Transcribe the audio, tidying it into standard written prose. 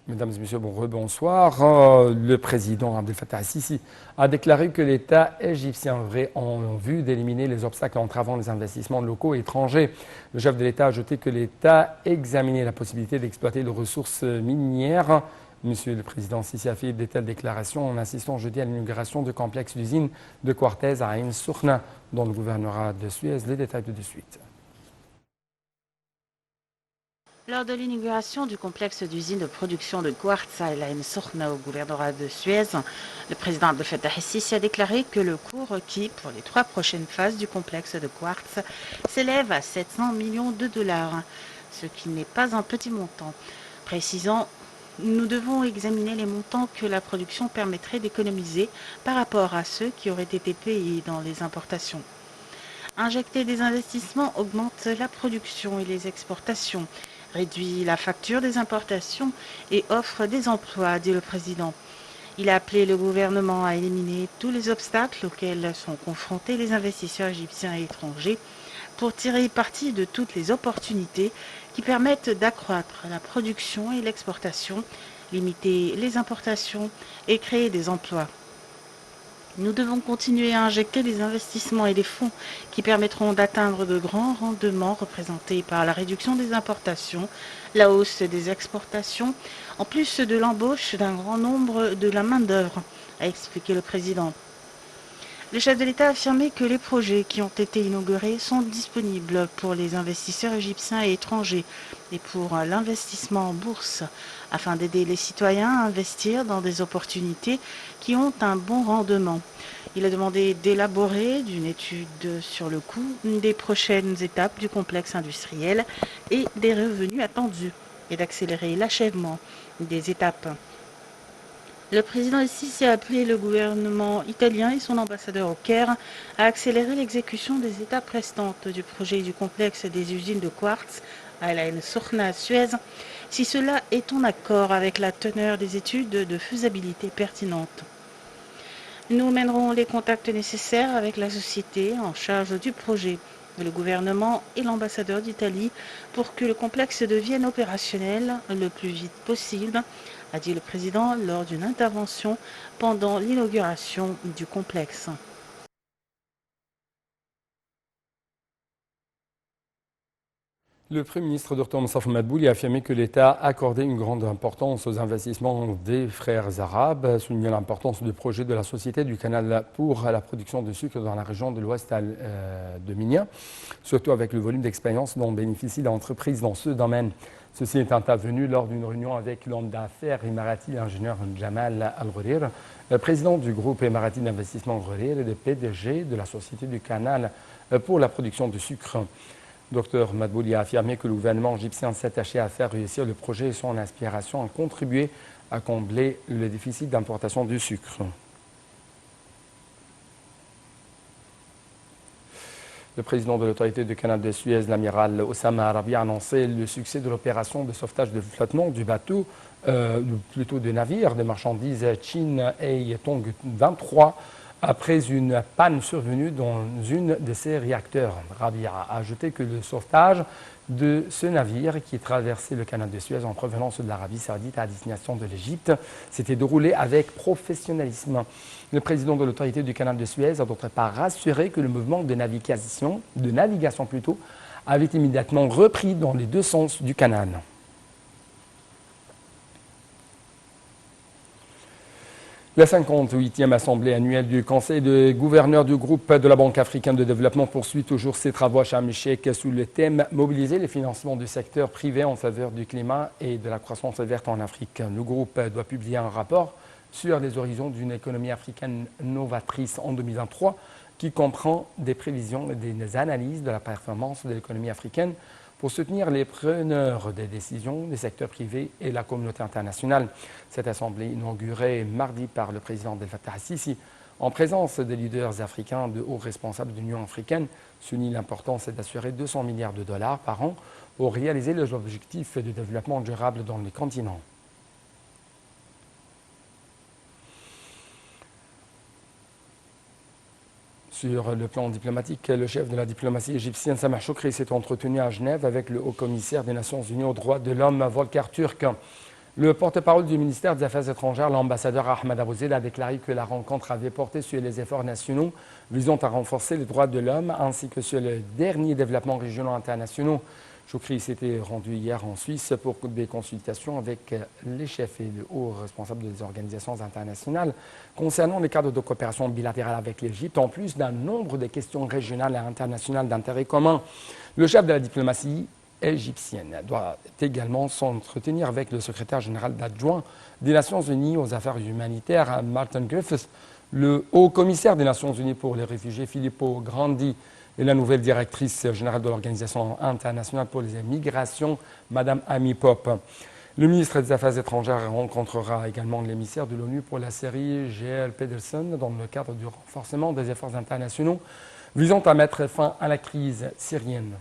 Mesdames et messieurs, bonsoir. Le président Abdel Fattah el-Sisi a déclaré que l'État égyptien aurait en vue d'éliminer les obstacles entravant les investissements locaux et étrangers. Le chef de l'État a ajouté que l'État examinait la possibilité d'exploiter les ressources minières. Monsieur le président Sisi a fait de telles déclarations en assistant jeudi à l'inauguration du complexe d'usine de Quartz à Ain Sokhna, dont le gouvernorat de Suez. Les détails tout de suite. Lors de l'inauguration du complexe d'usine de production de quartz à El Ain Sokhna au gouvernorat de Suez, le président Abdel Fattah el-Sisi a déclaré que le coût requis pour les 3 prochaines phases du complexe de quartz s'élève à 700 millions de dollars, ce qui n'est pas un petit montant. Précisant, nous devons examiner les montants que la production permettrait d'économiser par rapport à ceux qui auraient été payés dans les importations. Injecter des investissements augmente la production et les exportations, réduit la facture des importations et offre des emplois, a dit le président. Il a appelé le gouvernement à éliminer tous les obstacles auxquels sont confrontés les investisseurs égyptiens et étrangers pour tirer parti de toutes les opportunités qui permettent d'accroître la production et l'exportation, limiter les importations et créer des emplois. Nous devons continuer à injecter des investissements et des fonds qui permettront d'atteindre de grands rendements représentés par la réduction des importations, la hausse des exportations, en plus de l'embauche d'un grand nombre de la main-d'œuvre, a expliqué le président. Le chef de l'État a affirmé que les projets qui ont été inaugurés sont disponibles pour les investisseurs égyptiens et étrangers et pour l'investissement en bourse, afin d'aider les citoyens à investir dans des opportunités qui ont un bon rendement. Il a demandé d'élaborer une étude sur le coût des prochaines étapes du complexe industriel et des revenus attendus et d'accélérer l'achèvement des étapes. Le président el-Sisi a appelé le gouvernement italien et son ambassadeur au Caire à accélérer l'exécution des étapes restantes du projet du complexe des usines de quartz à El Ain Sokhna à Suez, si cela est en accord avec la teneur des études de faisabilité pertinentes. Nous mènerons les contacts nécessaires avec la société en charge du projet, le gouvernement et l'ambassadeur d'Italie pour que le complexe devienne opérationnel le plus vite possible, a dit le président lors d'une intervention pendant l'inauguration du complexe. Le Premier ministre Dr Moussaf Madbouli a affirmé que l'État accordait une grande importance aux investissements des frères arabes, soulignant l'importance du projet de la Société du Canal pour la production de sucre dans la région de l'Ouest de Minya, surtout avec le volume d'expérience dont bénéficie l'entreprise dans ce domaine. Ceci est intervenu lors d'une réunion avec l'homme d'affaires émirati, l'ingénieur Jamal Al-Ghurir, le président du groupe émirati d'investissement Ghurir et le PDG de la Société du Canal pour la production de sucre. Dr Madbouli a affirmé que le gouvernement égyptien s'attachait à faire réussir le projet et son aspiration à contribuer à combler le déficit d'importation du sucre. Le président de l'autorité du canal de Suez, l'amiral Oussama Arabi, a annoncé le succès de l'opération de sauvetage de flottement du bateau, plutôt de navire de marchandises Chin Ei Tong 23, après une panne survenue dans une de ses réacteurs. Rabi a ajouté que le sauvetage de ce navire qui traversait le canal de Suez en provenance de l'Arabie saoudite à destination de l'Égypte s'était déroulé avec professionnalisme. Le président de l'autorité du canal de Suez a d'autre part rassuré que le mouvement de navigation avait immédiatement repris dans les deux sens du canal. La 58e assemblée annuelle du Conseil de gouverneurs du groupe de la Banque africaine de développement poursuit toujours ses travaux à Sharm el-Sheikh sous le thème « Mobiliser les financements du secteur privé en faveur du climat et de la croissance verte en Afrique ». Le groupe doit publier un rapport sur les horizons d'une économie africaine novatrice en 2023 qui comprend des prévisions et des analyses de la performance de l'économie africaine pour soutenir les preneurs des décisions des secteurs privés et la communauté internationale. Cette assemblée inaugurée mardi par le président Abdel Fattah el-Sisi en présence des leaders africains de hauts responsables de l'Union africaine souligne l'importance d'assurer 200 milliards de dollars par an pour réaliser les objectifs de développement durable dans les continents. Sur le plan diplomatique, le chef de la diplomatie égyptienne, Sameh Choukri, s'est entretenu à Genève avec le haut-commissaire des Nations Unies aux droits de l'homme, Volker Turk. Le porte-parole du ministère des Affaires étrangères, l'ambassadeur Ahmed Abouzid, a déclaré que la rencontre avait porté sur les efforts nationaux visant à renforcer les droits de l'homme ainsi que sur le dernier développement régional internationaux. Choukri s'était rendu hier en Suisse pour des consultations avec les chefs et les hauts responsables des organisations internationales concernant les cadres de coopération bilatérale avec l'Égypte, en plus d'un nombre de questions régionales et internationales d'intérêt commun. Le chef de la diplomatie égyptienne doit également s'entretenir avec le secrétaire général adjoint des Nations Unies aux affaires humanitaires, Martin Griffiths, le haut commissaire des Nations Unies pour les réfugiés, Filippo Grandi, et la nouvelle directrice générale de l'Organisation internationale pour les migrations, Mme Amy Pop. Le ministre des Affaires étrangères rencontrera également l'émissaire de l'ONU pour la Syrie, Geir Pedersen, dans le cadre du renforcement des efforts internationaux visant à mettre fin à la crise syrienne.